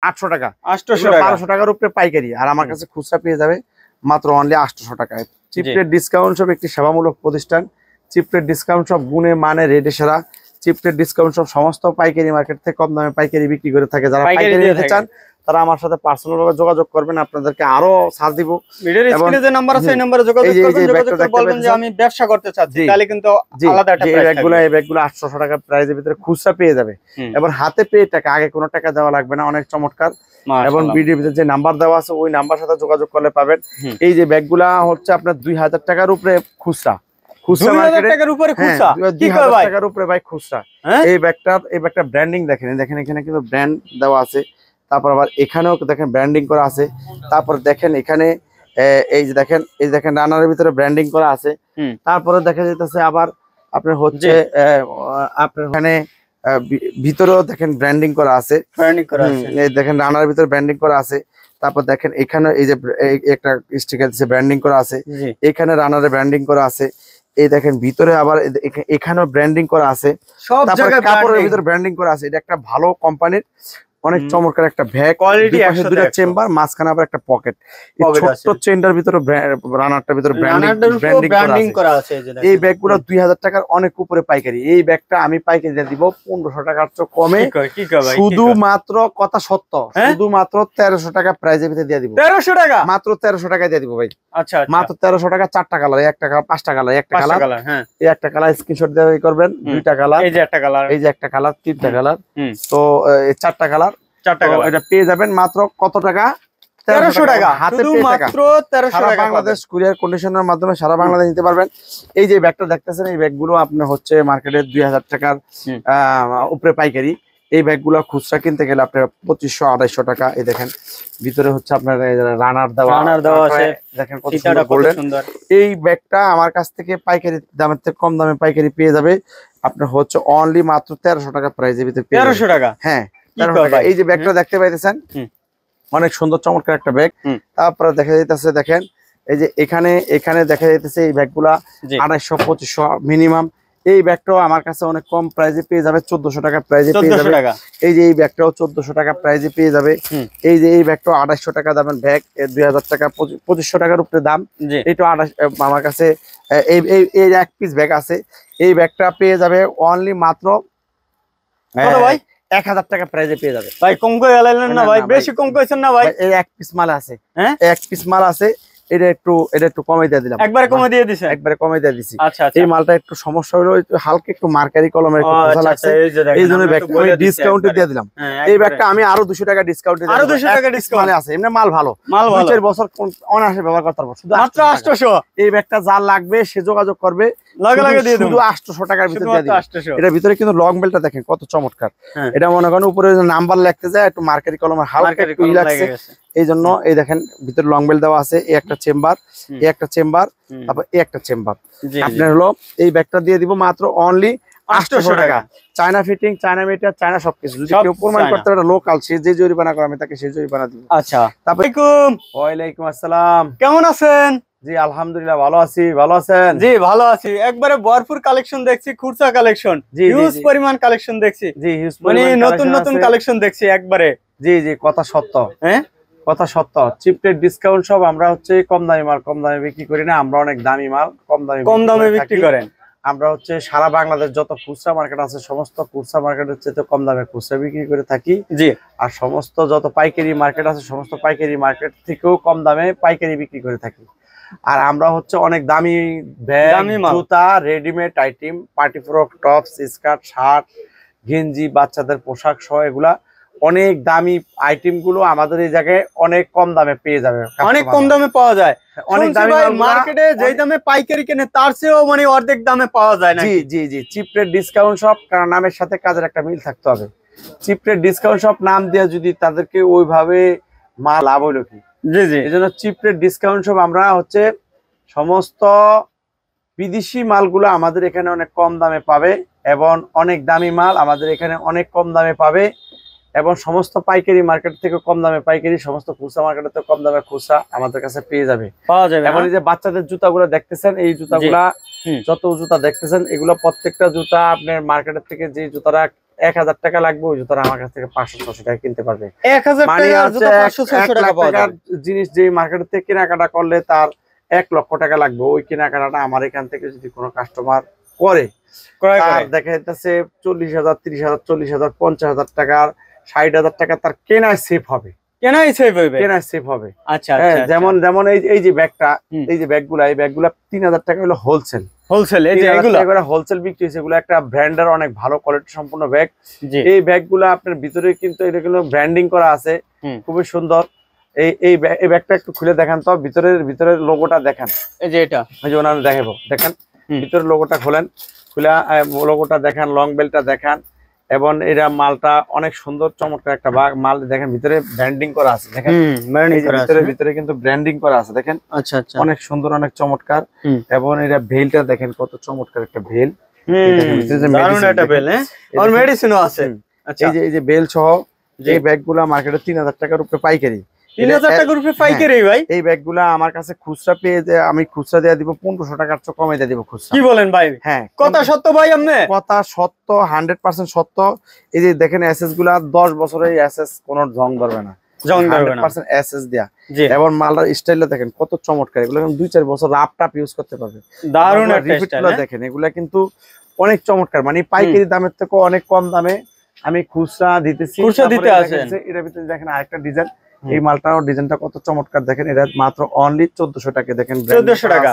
800 টাকা, 800 টাকা, 1200 টাকার উপরে পাইকারি। আর আমার কাছে খুচরা পেয়ে যাবে মাত্র অনলি 800 টাকায়। চিপরেট ডিসকাউন্ট শপ একটি সেবামূলক প্রতিষ্ঠান। চিপরেট ডিসকাউন্ট শপ গুণে মানে রেটে সেরা। চিপরেট ডিসকাউন্ট শপ সমস্ত পাইকারি মার্কেট থেকে কম দামে পাইকারি বিক্রি করে থাকে। যারা পাইকারি নিতে চান তারা আমার সাথে পার্সোনাল ভাবে যোগাযোগ করবেন, আপনাদেরকে আরো ছাড় দিব। ভিডিওর স্ক্রিনে যে নাম্বার আছে এই নম্বরে যোগাযোগ করবেন, যোগাযোগ করে বলবেন যে আমি ব্যবসা করতে চাচ্ছি, তাহলে কিন্তু আলাদা একটা প্রাইস থাকবে। এই ব্যাগগুলো 800 টাকা প্রাইসের ভিতরে খুচরা পেয়ে যাবে এবং হাতে পেয়ে টাকা, আগে কোনো টাকা দেওয়া লাগবে না। অনেক চমৎকার। এবং ভিডিওর ভিতরে যে নাম্বার দেওয়া আছে ওই নাম্বার সাথে যোগাযোগ করলে পাবেন। এই যে ব্যাগগুলা হচ্ছে আপনার 2000 টাকার উপরে খুচরা। খুচরা মার্কেটে 2000 টাকার উপরে খুচরা, 2000 টাকার উপরে ভাই খুচরা। এই ব্যাগটা ব্র্যান্ডিং দেখেন, এখানে কিন্তু ব্র্যান্ড দেওয়া আছে। তারপর আবার এখানেও দেখেন ব্র্যান্ডিং করা আছে। তারপর দেখেন এখানে এই যে দেখেন রানারের ভিতরে ব্র্যান্ডিং করা আছে। তারপরে দেখা যাইতেছে আবার আপনার হচ্ছে আপনার এখানে ভিতরেও দেখেন ব্র্যান্ডিং করা আছে। এই দেখেন রানারের ভিতরে ব্র্যান্ডিং করা আছে। তারপর দেখেন এখানে এই যে একটা স্টিকার দিয়েছে, ব্র্যান্ডিং করা আছে। এখানে রানারে ব্র্যান্ডিং করা আছে। এই দেখেন ভিতরে আবার এখানেও ব্র্যান্ডিং করা আছে। সব জায়গায় কাপড়ের ভিতরে ব্র্যান্ডিং করা আছে। এটা একটা ভালো কোম্পানির অনেক চমৎকার একটা ব্যাগ, কোয়ালিটি, দুটো চেম্বার, মাঝখানে আবার একটা পকেট। এই ছোট চেন্ডার ভিতরে রানারটার ভিতরে ব্র্যান্ডিং করা আছে। এই ব্যাগগুলো 2000 টাকার অনেক উপরে পাইকারি। এই ব্যাগটা আমি পাইকারি দিয়ে দিব 1500 টাকার চেয়ে কমে, শুধুমাত্র কথা সত্য, শুধুমাত্র 1300 টাকা প্রাইজের ভিতরে দিয়ে দিব। 1300 টাকা, মাত্র 1300 টাকায় দিয়ে দিব ভাই। আচ্ছা, মাত্র 1300 টাকা। 4টা কালার, একটা কালার, 5টা কালার, একটা কালার। হ্যাঁ, এই একটা কালার স্ক্রিনশট দিয়ে করবেন। 2টা কালার, এই যে একটা কালার, এই যে একটা কালার, 3টা কালার। তো 4টা কালার, 4টা কালার। এটা পেয়ে যাবেন মাত্র কত টাকা? 1300 টাকা। হাতে মাত্র 1300 টাকা। বাংলাদেশ কুরিয়ার কন্ডিশনের মাধ্যমে সারা বাংলাদেশ নিতে পারবেন। এই যে ব্যাগটা দেখতেছেন, এই ব্যাগগুলো আপনার হচ্ছে মার্কেটে 2000 টাকার উপরে পাইকারি। এই ব্যাগগুলো খুচরা কিনতে গেলে আপনার 2500-2800 টাকা। এই দেখেন ভিতরে হচ্ছে আপনার রানার দেওয়া আছে। দেখেন কত সুন্দর। এই ব্যাগটা আমার কাছ থেকে পাইকারি দামের থেকে কম দামে পাইকারি পেয়ে যাবে আপনার হচ্ছে অনলি মাত্র 1300 টাকা প্রাইসের ভিতরে। 1300 টাকা, হ্যাঁ। এই যে ব্যাগটা দেখতে পাইতেছেন, অনেক সুন্দর চমৎকার একটা ব্যাগ। তারপরে দেখা যাইতেছে, দেখেন এই যে এখানে দেখা যাইতেছে এই ব্যাগগুলা 2800-2500 মিনিমাম। এই ব্যাগটাও আমার কাছে অনেক কম প্রাইসে পেয়ে যাবে, 1400 টাকা প্রাইসে পেয়ে যাবে। এই যে এই ব্যাগটাও 1400 টাকা প্রাইসে পেয়ে যাবে। এই যে এই ব্যাগটাও 2800 টাকা দামের ব্যাগ, 2000 টাকা, 2500 টাকার উপরে দাম। এইটা আমার কাছে এই এক পিস ব্যাগ আছে। এই ব্যাগটা পেয়ে যাবে অনলি মাত্র 1000 টাকা প্রাইজে পেয়ে যাবে। ভাই কম করে গেলেন না ভাই, বেশি কম করেছেন না ভাই। এই এক পিস মাল আছে, হ্যাঁ, এক পিস মাল আছে। এটা একটু কমে দিয়ে দিলাম। একবারে কমে দিয়ে দিছেন? একবারে কমে দিয়ে দিছি। আচ্ছা, এই মালটা একটু সমস্যা হলো, একটু হালকা একটু মার্কারি কলমের একটু খোঁজা লাগছে, এইজন্য ব্যাগটা আমি ডিসকাউন্টে দিয়ে দিলাম। এই ব্যাগটা আমি আরো 200 টাকা ডিসকাউন্টে দিলাম। আরো 200 টাকা ডিসকাউন্ট আছে। এমনি মাল ভালো, 2-4 বছর অনায়াসে ব্যবহার করতে পারবো। শুধু মাত্র 800। এই ব্যাগটা যার লাগবে সে যোগাযোগ করবে, লাগে দিয়ে দেব। শুধু 800 টাকার ভিতরে দিয়ে দিই। এটার ভিতরে কিন্তু লং বেলটা দেখেন কত চমৎকার। এটা মনে করেন উপরে নাম্বার লিখতে যায়, একটু মার্কারি কলমের হালকা একটু লাগছে, এই জন্য। এই দেখেন ভিতরে লং বেল দেওয়া আছে। এই একটা চেম্বার, এই একটা চেম্বার, তারপর এই একটা চেম্বার। আপনার হলো এই ব্যাগটা দিয়ে দিব মাত্র অনলি 800 টাকা। China fitting, China meter, China সবকিছু। যদি কেউ প্রমাণ করতে পারে লোকাল, সে যে জরিমানা করে আমি তাকে সেই জরিমানা দিব। আচ্ছা, তারপরে ওয়ালাইকুম আসসালাম, কেমন আছেন? জি আলহামদুলিল্লাহ ভালো আছি। ভালো আছেন? জি ভালো আছি। একবারে ভরপুর কালেকশন দেখছি, খুচরা কালেকশন, হিউজ পরিমাণ কালেকশন দেখছি। জি হিউজ মানে নতুন কালেকশন দেখছি একবারে। জি কথা সত্য, হ্যাঁ কথা সত্য। চিপরেট ডিসকাউন্ট সব আমরা হচ্ছে কম দামি মাল কম দামে বিক্রি করি না, আমরা অনেক দামি মাল কম দামে বিক্রি করেন। আমরা হচ্ছে সারা বাংলাদেশ যত খুচরা মার্কেট আছে সমস্ত খুচরা মার্কেট হচ্ছে তো কম দামে খুচরা বিক্রি করে থাকি। জি, আর সমস্ত যত পাইকারি মার্কেট আছে সমস্ত পাইকারি মার্কেট থেকেও কম দামে পাইকারি বিক্রি করে থাকি। আর আমরা হচ্ছে অনেক দামি ব্যাগ, জুতা, readymade item, party frock, tops, skirt, shirt, গেঞ্জি, বাচ্চাদের পোশাক সহ এগুলা অনেক দামি আইটেম গুলো আমাদের এই জায়গায় অনেক কম দামে পেয়ে যাবে। অনেক কম দামে পাওয়া যায়। অনেক দামি মার্কেটে যেই দামে পাইকারি কেনে তার চেয়েও মানে অর্ধেক দামে পাওয়া যায় না। জি চিপরেট ডিসকাউন্ট শপ, কারণ নামের সাথে কাজের একটা মিল থাকতে হবে। চিপরেট ডিসকাউন্ট শপ নাম দিয়ে যদি তাদেরকে ওইভাবে মাল লাভ হইলো কি? জি এই জন্য চিপরেট ডিসকাউন্ট শপ আমরা হচ্ছে সমস্ত বিদেশি মালগুলো আমাদের এখানে অনেক কম দামে পাবে এবং অনেক দামি মাল আমাদের এখানে অনেক কম দামে পাবে এবং সমস্ত পাইকারি মার্কেট থেকে কম দামে পাইকারি, সমস্ত খুচরা মার্কেটে থেকে কম দামে খুচরা আমাদের কাছে পাওয়া যাবে। এখন এই যে বাচ্চাদের জুতাগুলো দেখতেছেন, এই জুতাগুলা যত জুতা দেখতেছেন এগুলো প্রত্যেকটা জুতা আপনার মার্কেটের থেকে যে জুতাটা 1000 টাকা লাগবে, ওই জুতাটা আমার কাছ থেকে 500-600 টাকা কিনতে পারবে। 1000 টাকার জুতা 500-600 টাকা পাওয়া যাবে। জিনিস যে মার্কেট থেকে কেনাকাটা করলে তার 1 লক্ষ টাকা লাগবে, ওই কেনাকাটাটা আমার এখান থেকে যদি কোনো কাস্টমার করে তার দেখা যাচ্ছে 40,000, 30,000, 40,000, 50,000 টাকার, 60,000 টাকা তার কেনায় সেফ হবে। কেনাই সেফ হবে, কেনায় সেফ হবে। আচ্ছা যেমন এই যে ব্যাগটা, এই যে ব্যাগগুলা, এই ব্যাগগুলা 3000 টাকা হলো হোলসেল। এই যে এগুলো হোলসেল বিক্রি হচ্ছে, এগুলো একটা ব্র্যান্ডের অনেক ভালো কোয়ালিটি সম্পন্ন ব্যাগ। এই ব্যাগগুলো আপনার ভিতরে কিন্তু এগুলো ব্র্যান্ডিং করা আছে, খুবই সুন্দর। এই ব্যাগটা একটু খুলে দেখান তো, ভিতরের লোগোটা দেখান। এই যে এটা, এই যে ওনারা দেখাবো, দেখেন ভিতরের লোগোটা খোলেন, খুলে লোগোটা দেখান, লং বেলটা দেখান, এবং এরা মালটা অনেক সুন্দর চমৎকার একটা মাল দেখেন, ভিতরে ব্র্যান্ডিং করা আছে, দেখেন ভিতরে কিন্তু ব্র্যান্ডিং করা আছে, দেখেন অনেক সুন্দর, অনেক চমৎকার। এবং এরা ভেলটা দেখেন কত চমৎকার একটা ভেল, মেডিসিনও আছে। এই যে বেল সহ এই ব্যাগগুলা মার্কেটে 3000 টাকার উপরে পাইকারি। 3000 টাকার উপরে পাইকারি ভাই? এই ব্যাগগুলা আমার কাছে খুচরা পেয়ে আমি খুচরা দিয়ে দিব 1500 টাকার চেয়ে কমে দিয়ে দিব খুচরা। কি বলেন ভাই? হ্যাঁ, কথা সত্য ভাই, আপনি কথা সত্য, 100% সত্য। এই যে দেখেন এসএস গুলা 10 বছরের এসএস, কোনো জং ধরবে না, 100% এসএস দেয়া। এবং মালটার স্টাইলটা দেখেন কত চমৎকার, এগুলো 2-4 বছর রাপ টাপ ইউজ করতে পারবে। দারুণ একটা স্টাইল দেখেন, এগুলা কিন্তু অনেক চমৎকার, মানে পাইকারি দামের থেকে অনেক কম দামে আমি খুচরা দিতেছি। খুচরা দিতে আছেন। এর ভিতরে দেখেন আরেকটা ডিজাইন, এই মালটার ডিজাইনটা কত চমৎকার দেখেন, এটা মাত্র অনলি 1400 টাকা। দেখেন 1400 টাকা,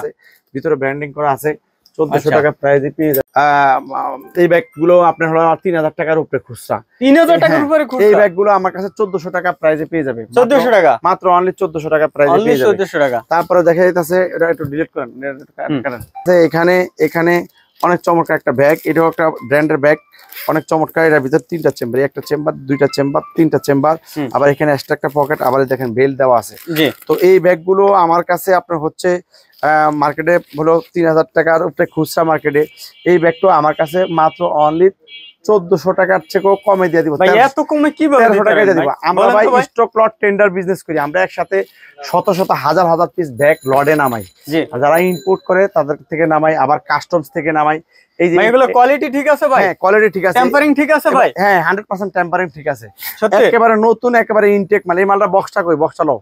ভিতরে ব্র্যান্ডিং করা আছে, 1400 টাকা প্রাইসে পেয়ে যাবেন। এই ব্যাগগুলো আপনার হলো 3000 টাকার উপরে খুচরা। 3000 টাকার উপরে খুচরা? এই ব্যাগগুলো আমার কাছে 1400 টাকা প্রাইসে পেয়ে যাবে। 1400 টাকা মাত্র অনলি 1400 টাকা প্রাইসে পেয়ে যাবে। 1400 টাকা। তারপরে দেখা যাচ্ছে, এটা একটু ডিলিট করেন, এখানে অনেক চমৎকার একটা ব্যাগ, এটাও একটা ব্র্যান্ডের ব্যাগ, অনেক চমৎকার। এর ভিতর 3টা চেম্বার, একটা চেম্বার, 2টা চেম্বার, 3টা চেম্বার, আবার এখানে এক্সট্রা একটা পকেট, আবার দেখেন বেল দেওয়া আছে। তো এই ব্যাগগুলো আমার কাছে আপনার হচ্ছে মার্কেটে হলো 3000 টাকার উপরে খুচরা মার্কেটে। এই ব্যাগটা আমার কাছে মাত্র অনলি 1400 টাকার চেয়েও কমে দিয়ে দিব। এত কমে কিভাবে? 1300 টাকা দিয়ে দিব। আমরা ভাই স্টক লট টেন্ডার বিজনেস করি, আমরা একসাথে শত শত হাজার হাজার পিস ব্যাগ লটে নামাই। যারা ইম্পোর্ট করে তাদের থেকে নামাই, আবার কাস্টমস থেকে নামাই। এই যে এগুলো কোয়ালিটি ঠিক আছে ভাই? হ্যাঁ, কোয়ালিটি ঠিক আছে, টেম্পারিং ঠিক আছে ভাই? হ্যাঁ, 100% টেম্পারিং ঠিক আছে, সত্যি একেবারে নতুন, একেবারে ইনটেক মাল। এই মালটা বক্সটা কই, বক্সটা লও।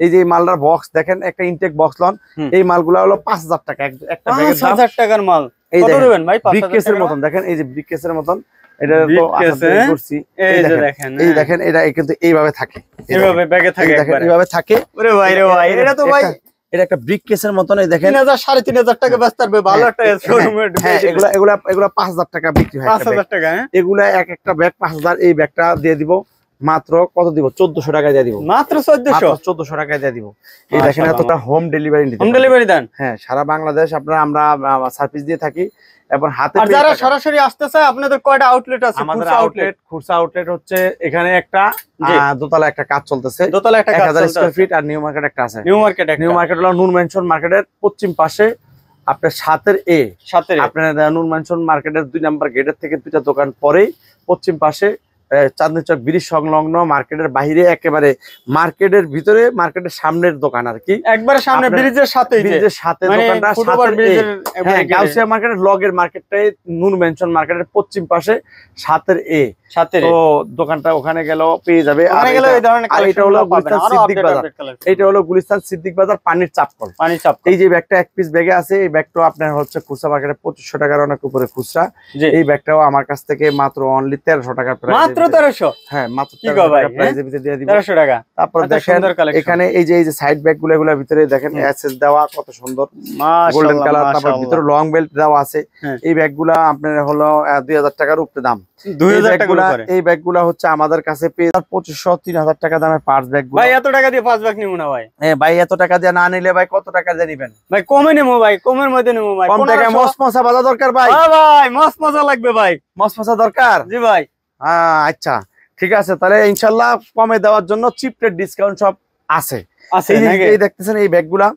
এই যে মালটার বক্স দেখেন, একটা ইনটেক বক্স লন। এই মালগুলো হলো 5000 টাকা একটা ব্যাগের দাম। 5000 টাকার মাল কত দিবেন ভাই? 5000 ব্রিককেসের মতন দেখেন, এই যে ব্রিককেসের মতন, এটা তো আসাতে করছি। এই দেখেন এটা কিন্তু এইভাবে থাকে, এইভাবে ব্যাগে থাকে, দেখেন এইভাবে থাকে। ওরে ভাই রে ভাই, এটা তো ভাই এটা একটা ব্রিককেসের মতন। এই দেখেন 3000 3500 টাকা বেচতে পারবে, ভালো একটা শোরুমে। হ্যাঁ, এগুলা 5000 টাকা বিক্রি হয়। 5000 টাকা? এগুলা একটা ব্যাগ 5000। এই ব্যাগটা দিয়ে দিব মাত্র কত দিব? 1400 টাকা দিয়ে দিব। মাত্র 1400 টাকা দিয়ে দিব। এই দেখেন এতটা হোম ডেলিভারি দিতে। হোম ডেলিভারি দেন? হ্যাঁ, সারা বাংলাদেশ আমরা সার্ভিস দিয়ে থাকি। এবং হাতে আর যারা সরাসরি আসতে চায়, আপনাদের কয়টা আউটলেট আছে? আমাদের খুচরা আউটলেট হচ্ছে এখানে একটা, দোতলা একটা কাজ চলতেছে, দোতলা একটা 1000 স্কয়ার ফিট। আর নিউ মার্কেট একটা আছে। নিউ মার্কেট হলো নূর ম্যানশন মার্কেটের পশ্চিম পাশে, আপনার 7 আপনার নূর ম্যানশন মার্কেটের 2 নাম্বার গেটের থেকে 2টা দোকান পরেই পশ্চিম পাশে চাঁদনী চক ব্রিজ সংলগ্ন, মার্কেটের বাইরে, একেবারে মার্কেটের ভিতরে, মার্কেটের সামনের দোকান আর কি, একবারে সামনে ব্রিজের সাথে দোকানটা। হ্যাঁ, গাউসিয়া মার্কেটের লগের মার্কেটটাই নূর ম্যানশন মার্কেটের পশ্চিম পাশে 7 তো দোকানটা ওখানে গেলেও পেয়ে যাবে। আর এটা হলো গুলিস্তান সিদ্দিক বাজার, এটা হলো গুলিস্তান সিদ্দিক বাজার পানির চাপকল। এই যে ব্যাগটা এক পিস ব্যাগে আছে, এই ব্যাগটাও আপনার হচ্ছে খুচরা মার্কেটে 2500 টাকার অনেক উপরে খুচরা। এই ব্যাগটাও আমার কাছ থেকে মাত্র অনলি 1300 টাকার প্রাইস। মাত্র 1300? হ্যাঁ, মাত্র 1300 টাকা প্রাইসের ভিতরে দিয়ে দিব। 1300 টাকা। তারপর দেখেন এখানে এই যে সাইড ব্যাগগুলো, এগুলোর ভিতরে দেখেন এসএস দেওয়া, কত সুন্দর গোল্ডেন কালার। তারপর ভিতরে লং বেল্ট দেওয়া আছে। এই ব্যাগগুলো আপনার হলো 2000 টাকার উপরে দাম। 2000 টাকা উপরে। এই ব্যাগগুলো হচ্ছে আমাদের কাছে পেয়ে 2500-3000 টাকা দামের পাঁচ ব্যাগগুলো। ভাই এত টাকা দিয়ে 5 ব্যাগ নিব না ভাই। হ্যাঁ ভাই, এত টাকা দিয়ে না নিলে ভাই কত টাকা দিয়ে নিবেন ভাই? কমে নেবো ভাই, কমের মধ্যে নেবো ভাই। কম টাকায় মসমসা বাজা দরকার ভাই। হ্যাঁ ভাই, মসমসা লাগবে ভাই। মসমসা দরকার? জি ভাই। আচ্ছা, ঠিক আছে, তাহলে ইনশাআল্লাহ কমে দেওয়ার জন্য চিপ রেট ডিসকাউন্ট সব আছে। এই দেখতেছেন এই ব্যাগগুলা,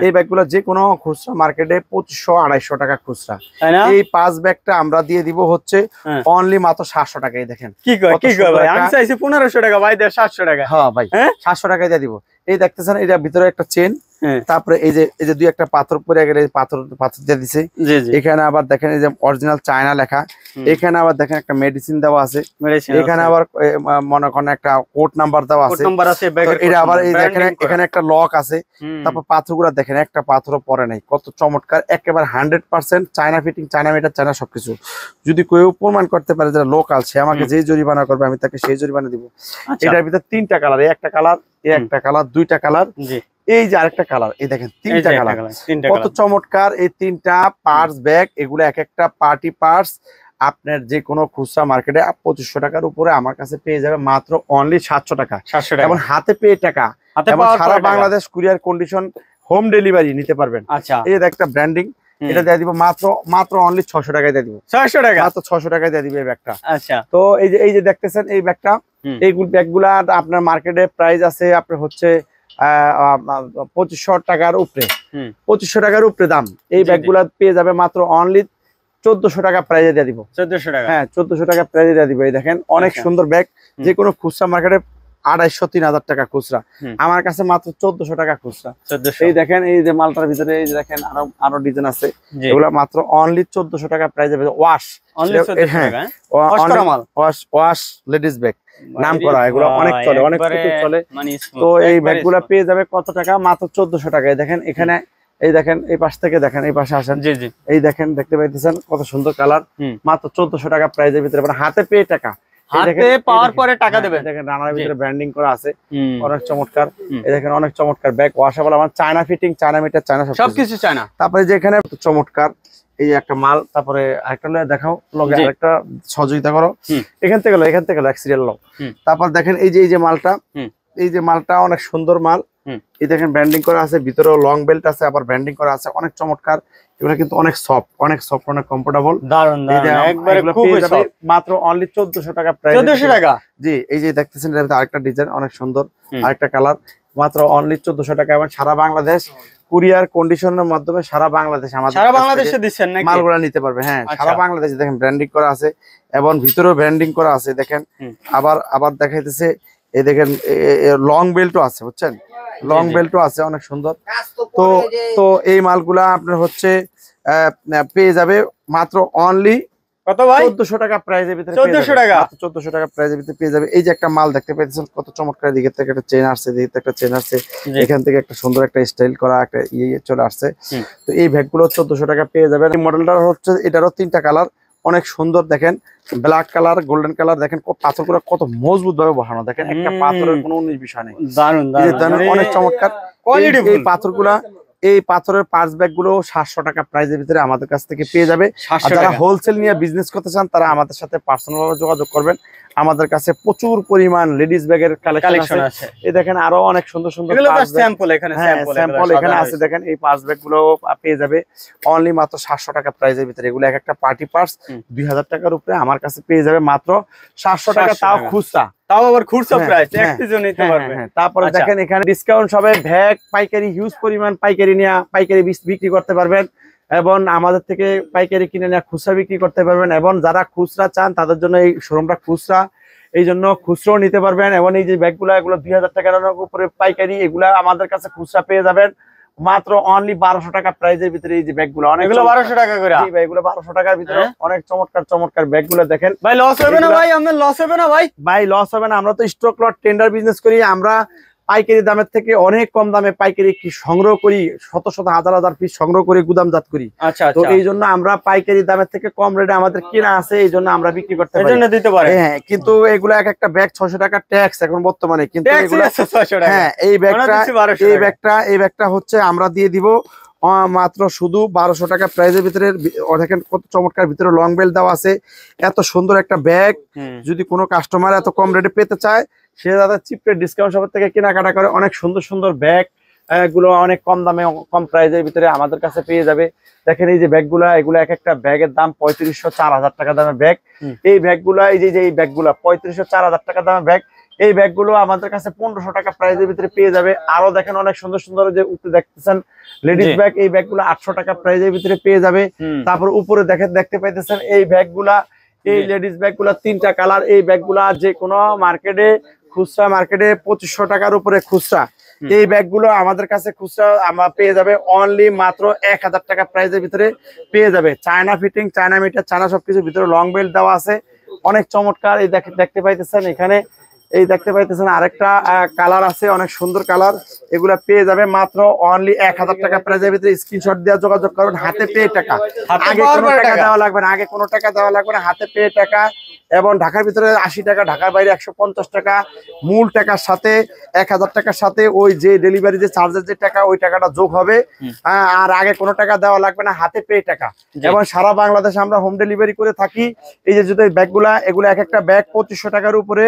এই ব্যাগগুলো যে কোনো খুচরা মার্কেটে 2500-2800 টাকা খুচরা। এই 5 ব্যাগটা আমরা দিয়ে দিব হচ্ছে অনলি মাত্র 700 টাকায়। দেখেন কি কয় ভাই, আমি চাইছি 1500 টাকা, ভাই দেয় 700 টাকা। হ্যাঁ ভাই, 700 টাকায় দিয়ে দিব। এই দেখতেছেন, এটা ভিতরে একটা চেন, তারপরে এই যে দুই একটা পাথর পরে গেলে পাথর দিয়ে দিছে। এখানে আবার দেখেন এই যে অরিজিনাল চায়না লেখা, এখানে আবার দেখেন একটা মেডিসিন দেওয়া আছে, এখানে আবার মনে করেন একটা কোড নাম্বার দেওয়া আছে, এটা আবার এই দেখেন এখানে একটা লক আছে। তারপর পাথরগুলো দেখেন একটা পাথরও পরে নাই, কত চমৎকার, একেবারে 100% China fitting, China meter, China সবকিছু। যদি কেউ প্রমাণ করতে পারে যে লোকাল, সে আমাকে যেই জরিমানা করবে আমি তাকে সেই জরিমানা দিব। এটার ভিতরে তিনটা কালার, এই একটা কালার, এই একটা কালার, দুইটা কালার, এই যে আরেকটা কালার, এই দেখেন তিনটা কালার, কত চমৎকার। এই তিনটা পার্স ব্যাগ, এগুলো এক একটা পার্টি পার্স আপনার যে কোনো খুচরা মার্কেটে 2500 টাকার উপরে আমার কাছে পেয়ে যাবে মাত্র অনলি 700 টাকা। এবং হাতে পেয়ে টাকা, এবং সারা Bangladesh courier condition, home delivery নিতে পারবেন। এই যে একটা ব্র্যান্ডিং, এটা দিয়ে দিব মাত্র অনলি 600 টাকায় দিয়ে দিব। 600 টাকা, মাত্র 600 টাকায় দিয়ে দিবে এই ব্যাগটা। তো এই যে দেখতেছেন এই ব্যাগটা, এই ব্যাগগুলা আপনার মার্কেটে প্রাইস আছে আপনার হচ্ছে 2500 টাকার উপরে, 2500 টাকার উপরে দাম। এই ব্যাগগুলা পেয়ে যাবে মাত্র অনলি 1400 টাকা প্রাইজে দিয়ে দিব। 1400 টাকা, হ্যাঁ 1400 টাকা প্রাইজে দিয়ে দিব। এই দেখেন অনেক সুন্দর ব্যাগ, যে কোনো খুচরা মার্কেটে 2500-3000 টাকা খুচরা, আমার কাছে মাত্র 1400 টাকা খুচরা। এই দেখেন এই যে মালটার ভিতরে এই যে দেখেন আরো ডিজাইন আছে, এগুলা মাত্র অনলি 1400 টাকা প্রাইজে ওয়াশ, ওয়াশ লেডিস ব্যাগ নাম করা, এগুলো অনেক চলে, অনেক চলে। তো এই ব্যাগগুলা পেয়ে যাবে কত টাকা? মাত্র 1400 টাকা। দেখেন এখানে, এই দেখেন এই পাশ থেকে দেখেন, এই পাশে আসেন, এই দেখেন দেখতে পাইতেছেন কত সুন্দর কালার, মাত্র 1400 টাকা প্রাইজের ভিতরে, মানে হাতে পেয়ে টাকা, হাতে পাওয়ার পরে টাকা দেবেন। দেখেন রানার ভিতরে ব্র্যান্ডিং করা আছে, অনেক চমৎকার। এই দেখেন অনেক চমৎকার ব্যাগ, ওয়াশেবল, আমার China fitting, China meter, China সবকিছু চায়না। তারপরে যে এখানে চমৎকার এই একটা মাল, তারপরে একটা দেখাও, লগে আরেকটা সহযোগিতা করো, এখান থেকে এক সিরিয়াল লও। তারপর দেখেন এই যে মালটা, এই যে মালটা অনেক সুন্দর মাল, এই দেখেন ব্র্যান্ডিং করা আছে, ভিতরেও লং বেল্ট আছে, আবার ব্র্যান্ডিং করা আছে, অনেক চমৎকার। এগুলো কিন্তু অনেক সফট, অনেক কমফোর্টেবল, মাত্র অনলি 1400 টাকা প্রাইস। 1400 টাকা, জি। এই যে দেখতেছেন আরেকটা ডিজাইন অনেক সুন্দর, আরেকটা কালার, মাত্র অনলি 1400 টাকা। এবং সারা বাংলাদেশ কুরিয়ার কন্ডিশনের মাধ্যমে সারা বাংলাদেশ মালগুলা নিতে পারবে। হ্যাঁ, সারা বাংলাদেশে দেখেন ব্র্যান্ডিং করা আছে, এবং ভিতরেও ব্র্যান্ডিং করা আছে। দেখেন আবার দেখাইতেছে, এই দেখেন লং বেল্টও আছে, বুঝছেন, লং বেল্টও আছে, অনেক সুন্দর। তো এই মালগুলা আপনার হচ্ছে পেয়ে যাবে মাত্র অনলি কত ভাই? 1400 টাকা প্রাইজের ভিতরে, 1400 টাকা, 1400 টাকা প্রাইজের ভিতরে পেয়ে যাবে। এই যে একটা মাল দেখতে পাচ্ছেন কত চমৎকার, দিকে থেকে একটা চেন আসছে, দিকে থেকে একটা চেন আসছে, এখান থেকে একটা সুন্দর একটা স্টাইল করা একটা চলে আসছে। তো এই ব্যাগগুলো 1400 টাকা পেয়ে যাবেন। এই মডেলটা হচ্ছে, এটারও তিনটা কালার, অনেক সুন্দর। দেখেন ব্ল্যাক কালার, গোল্ডেন কালার, দেখেন পাথরগুলো কত মজবুত ভাবে বসানো, দেখেন একটা পাথরের কোনো 19 বিষয় নেই, দারুন, অনেক চমৎকার এই পাথরগুলা। এই পাথরের পার্স ব্যাগ গুলো 700 টাকা প্রাইসের ভিতরে আমাদের কাছ থেকে পেয়ে যাবে। যারা হোলসেল নিয়ে বিজনেস করতে চান তারা আমাদের সাথে পার্সোনাল ভাবে যোগাযোগ করবেন। আমাদের কাছে প্রচুর পরিমাণ লেডিস ব্যাগের কালেকশন আছে। এই দেখেন আরো অনেক সুন্দর সুন্দর স্যাম্পল এখানে আছে। দেখেন এই পার্স ব্যাগ গুলো পেয়ে যাবে অনলি মাত্র 700 টাকা প্রাইসের ভিতরে। এগুলো এক একটা পার্টি পার্স 2000 টাকার উপরে আমার কাছে পেয়ে যাবে মাত্র 700 টাকা, তাও খুচরা, তাও আবার খুচরা প্রাইস, এক পিসও নিতে পারবে। তারপরে দেখেন এখানে ডিসকাউন্ট সবে ব্যাগ পাইকারি, হিউজ পরিমাণ পাইকারি নিয়ে পাইকারি বিক্রি করতে পারবেন, এবং আমাদের থেকে পাইকারি কিনে নিয়ে খুচরা বিক্রি করতে পারবেন। এবং যারা খুচরা চান তাদের জন্য এই শোরুমটা খুচরা, এই জন্য খুচরাও নিতে পারবেন। এবং এই যে ব্যাগগুলো, এগুলো 2000 টাকার উপরে পাইকারি, এগুলা আমাদের কাছে খুচরা পেয়ে যাবেন মাত্র অনলি 1200 টাকা প্রাইজের ভিতরে। এই যে ব্যাগগুলো অনেকগুলো 1200 টাকা করে, এগুলো 1200 টাকার ভিতরে অনেক চমৎকার ব্যাগগুলো দেখেন। ভাই লস হবে না ভাই? আমাদের লস হবে না ভাই লস হবে না। আমরা তো স্টক লট টেন্ডার বিজনেস করি, আমরা পাইকারি দামের থেকে অনেক কম দামে পাইকারি কি সংগ্রহ করি, শত হাজার পিস সংগ্রহ করে গুদামজাত করি। তো এই জন্য আমরা পাইকারি দামের থেকে কম রেটে আমাদের কেনা আছে, এই জন্য আমরা বিক্রি করতে পারি। হ্যাঁ, কিন্তু এগুলো এক একটা ব্যাগ 600 টাকা ট্যাক্স এখন বর্তমানে, কিন্তু হ্যাঁ এই ব্যাগটা হচ্ছে আমরা দিয়ে দিব মাত্র শুধু 1200 টাকা প্রাইজের ভিতরে। দেখেন কত চমৎকার, ভিতরে লং বেল্ট দেওয়া আছে, এত সুন্দর একটা ব্যাগ। যদি কোনো কাস্টমার এত কম রেটে পেতে চায়, সে দাদা চিপ রেট ডিসকাউন্ট শপ থেকে কেনাকাটা করে অনেক সুন্দর ব্যাগ গুলো অনেক কম দামে, কম প্রাইজের ভিতরে আমাদের কাছে পেয়ে যাবে। দেখেন এই যে ব্যাগগুলা, এগুলো এক একটা ব্যাগের দাম 3500-4000 টাকা দামের ব্যাগ। এই ব্যাগগুলা, এই যে এই ব্যাগগুলা 3500-4000 টাকা দামের ব্যাগ। এই ব্যাগগুলো আমাদের কাছে 1500 টাকা প্রাইজের ভিতরে পেয়ে যাবে। আরো দেখেন অনেক সুন্দর যে উপরে দেখতেছেন লেডিস ব্যাগ, এই ব্যাগগুলো 800 টাকা প্রাইজের ভিতরে পেয়ে যাবে। তারপর উপরে দেখতে পাইতেছেন এই ব্যাগগুলা, এই লেডিস ব্যাগগুলা তিনটা কালার। এই ব্যাগগুলা যে কোনো মার্কেটে, খুচরা মার্কেটে 2500 টাকার উপরে খুচরা, এই ব্যাগগুলো আমাদের কাছে খুচরা আমরা পেয়ে যাবে অনলি মাত্র 1000 টাকা প্রাইসের ভিতরে পেয়ে যাবে। China fitting, China meter, China সবকিছু ভিতরে লং বেল্ট দেওয়া আছে, অনেক চমৎকার। এই দেখতে পাইতেছেন এখানে, এই দেখতে পাইতেছেন আরেকটা কালার আছে, অনেক সুন্দর কালার। এগুলা পেয়ে যাবে মাত্র অনলি 1000 টাকা প্রাইসের ভিতরে। স্ক্রিনশট দিয়ে যোগাযোগ করুন, হাতে পেয়ে টাকা, আগে কোনো টাকা দেওয়া লাগবে না, আগে কোনো টাকা দেওয়া লাগবে না, হাতে পেয়ে টাকা। এবং ঢাকার ভিতরে 80 টাকা, ঢাকার বাইরে 150 টাকা। মূল টাকার সাথে 1000 টাকার সাথে ওই যে ডেলিভারি যে চার্জের যে টাকা, ওই টাকাটা যোগ হবে। আর আগে কোনো টাকা দেওয়া লাগবে না, হাতে পেয়ে টাকা। এবং সারা বাংলাদেশে আমরা হোম ডেলিভারি করে থাকি। এই যে যদি ব্যাগগুলা, এগুলো এক একটা ব্যাগ 2500 টাকার উপরে,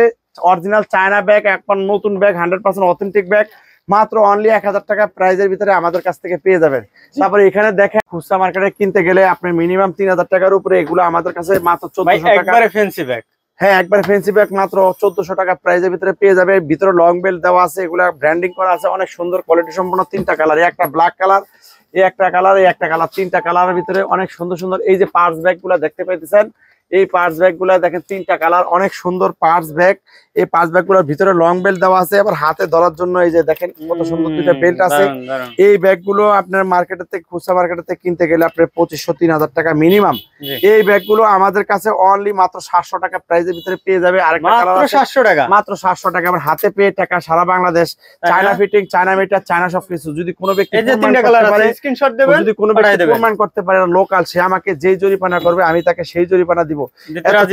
অরিজিনাল চায়না ব্যাগ, একবার নতুন ব্যাগ, 100% অথেন্টিক ব্যাগ, মাত্র অনলি 1000 টাকা প্রাইজের ভিতরে আমাদের কাছ থেকে পেয়ে যাবেন। তারপরে এখানে দেখেন খুচরা মার্কেটে কিনতে গেলে আপনি মিনিমাম 3000 টাকার উপরে, এগুলো আমাদের কাছে মাত্র 1400 টাকা। একবারে ফ্যান্সি ব্যাগ, হ্যাঁ একবার ফ্যান্সি ব্যাগ মাত্র 1400 টাকা প্রাইজের ভিতরে পেয়ে যাবে। ভিতরে লং বেল্ট দেওয়া আছে, এগুলা ব্র্যান্ডিং করা আছে, অনেক সুন্দর কোয়ালিটি সম্পন্ন। 3টা কালার, একটা ব্ল্যাক কালার, এই একটা কালার, এই একটা কালার, 3টা কালারের ভিতরে অনেক সুন্দর সুন্দর। এই যে পার্স ব্যাগ গুলা দেখতে পাইতেছেন, এই পার্স ব্যাগ গুলা দেখেন 3টা কালার, অনেক সুন্দর পার্স ব্যাগ। এই পার্স ব্যাগ গুলোর ভিতরে লং বেল্ট দেওয়া আছে, আবার হাতে ধরার জন্য এই যে দেখেন কত সুন্দর 2টা বেল্ট আছে। এই ব্যাগ গুলো আপনার মার্কেটের থেকে, খুচরা মার্কেটের থেকে কিনতে গেলে আপনার 2500-3000 টাকা মিনিমাম। এই ব্যাগ গুলো আমাদের কাছে অনলি মাত্র 700 টাকা প্রাইসের ভিতরে পেয়ে যাবে। আরেকটা কালার আছে 700 টাকা, মাত্র 700 টাকা। আমার হাতে পেয়ে টাকা, সারা Bangladesh, China fitting, China meter, China সবকিছু। যদি কোনো ব্যক্তি স্ক্রিনশট দেবেন, যদি কোনো ব্যক্তি প্রমাণ করতে পারে লোকাল, সে আমাকে যেই জরিমানা করবে আমি তাকে সেই জরিমানা দিব।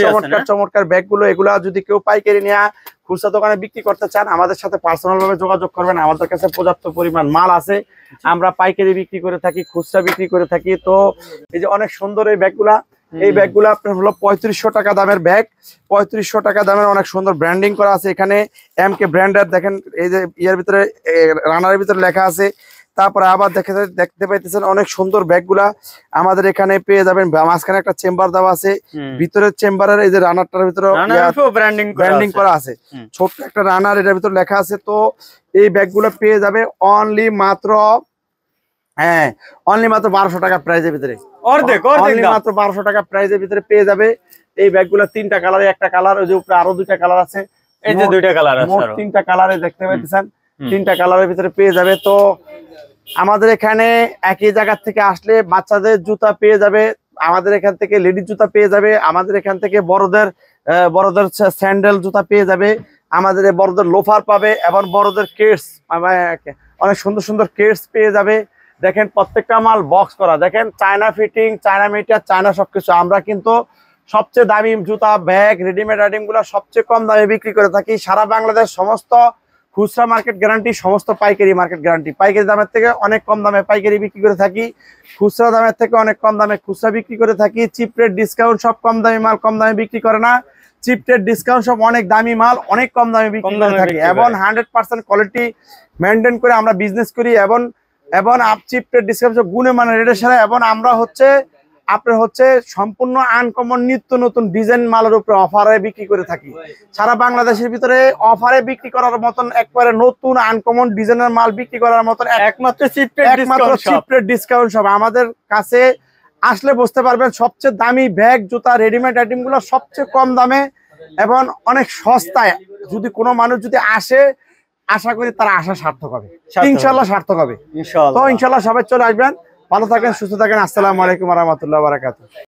চমৎকার চমৎকার ব্যাগ গুলো, এগুলা যদি কেউ পাইকারি নিয়ে খুচরা দোকানে বিক্রি করতে চান, আমাদের সাথে পার্সোনাল ভাবে যোগাযোগ করবেন। আমাদের কাছে পর্যাপ্ত পরিমাণ মাল আছে, আমরা পাইকারি বিক্রি করে থাকি, খুচরা বিক্রি করে থাকি। তো এই যে অনেক সুন্দর এই ব্যাগগুলা, এই ব্যাগগুলো আপনার হলো 3500 টাকা দামের ব্যাগ। 3500 টাকা দামের, অনেক সুন্দর ব্র্যান্ডিং করা আছে। এখানে এমকে ব্র্যান্ডের দেখেন, এই যে ইয়ার ভিতরে রানারের ভিতরে লেখা আছে। তারপরে আবার দেখতে পাইতেছেন অনেক সুন্দর ব্যাগগুলা আমাদের এখানে পেয়ে যাবেন। মাঝখানে একটা চেম্বার দেওয়া আছে, ভিতরের চেম্বারের এই যে রানারটার ভিতরে ব্র্যান্ডিং করা আছে, ছোট্ট একটা রানার, এটার ভিতরে লেখা আছে। তো এই ব্যাগগুলো পেয়ে যাবে অনলি মাত্র, হ্যাঁ অনলি মাত্র 1200 টাকা প্রাইজের ভিতরে, মাত্র 1200 টাকা প্রাইজের ভিতরে পেয়ে যাবে এই ব্যাগগুলো। 3টা কালারে, একটা কালার, ওই যে উপরে আরো 2টা কালার আছে, এই যে 2টা কালার আছে, মোট 3টা কালারে দেখতে পাইতেছেন, 3টা কালারের ভিতরে পেয়ে যাবে। তো আমাদের এখানে একই জায়গা থেকে আসলে বাচ্চাদের জুতা পেয়ে যাবে, আমাদের এখান থেকে লেডিস জুতা পেয়ে যাবে, আমাদের এখান থেকে বড়দের স্যান্ডেল জুতা পেয়ে যাবে, আমাদের বড়দের লোফার পাবে, এবং বড়দের কেটস, অনেক সুন্দর সুন্দর কেটস পেয়ে যাবে। দেখেন প্রত্যেকটা মাল বক্স করা, দেখেন China fitting, China meter, China সবকিছু। আমরা কিন্তু সবচেয়ে দামি জুতা, ব্যাগ, রেডিমেড আইটেম গুলো সবচেয়ে কম দামে বিক্রি করে থাকি। সারা বাংলাদেশ সমস্ত খুচরা মার্কেট গ্যারান্টি, সমস্ত পাইকারি মার্কেট গ্যারান্টি। পাইকারি দামের থেকে অনেক কম দামে পাইকারি বিক্রি করে থাকি, খুচরা দামের থেকে অনেক কম দামে খুচরা বিক্রি করে থাকি। চিপ রেট ডিসকাউন্ট, সব কম দামি মাল কম দামে বিক্রি করে না, চিপ রেট ডিসকাউন্ট সব অনেক দামি মাল অনেক কম দামে বিক্রি করে থাকি। এবং 100% কোয়ালিটি মেনটেন করে আমরা বিজনেস করি, এবং চিপ রেট ডিসকাউন্ট গুণে মানে রেটের সাথে। এবং আমরা হচ্ছে আপনার হচ্ছে সম্পূর্ণ আনকমন নিত্য নতুন ডিজাইন মালের উপরে অফারে বিক্রি করে থাকি। সারা বাংলাদেশের ভিতরে অফারে বিক্রি করার মতন একবারে নতুন আনকমন ডিজাইনের মাল বিক্রি করার মতন একমাত্র চিপ রেট ডিসকাউন্ট সব আমাদের কাছে আসলে বুঝতে পারবেন। সবচেয়ে দামি ব্যাগ, জুতা, রেডিমেড আইটেম গুলো সবচেয়ে কম দামে এবং অনেক সস্তায়। যদি কোনো মানুষ যদি আসে, আশা করি তার আশা সার্থক হবে, ইনশাল্লাহ সার্থক হবে। তো ইনশাল্লাহ সবাই চলে আসবেন। ভালো থাকেন, সুস্থ থাকেন। আসসালামু আলাইকুম ওয়া রাহমাতুল্লাহি ওয়া বারাকাতুহু।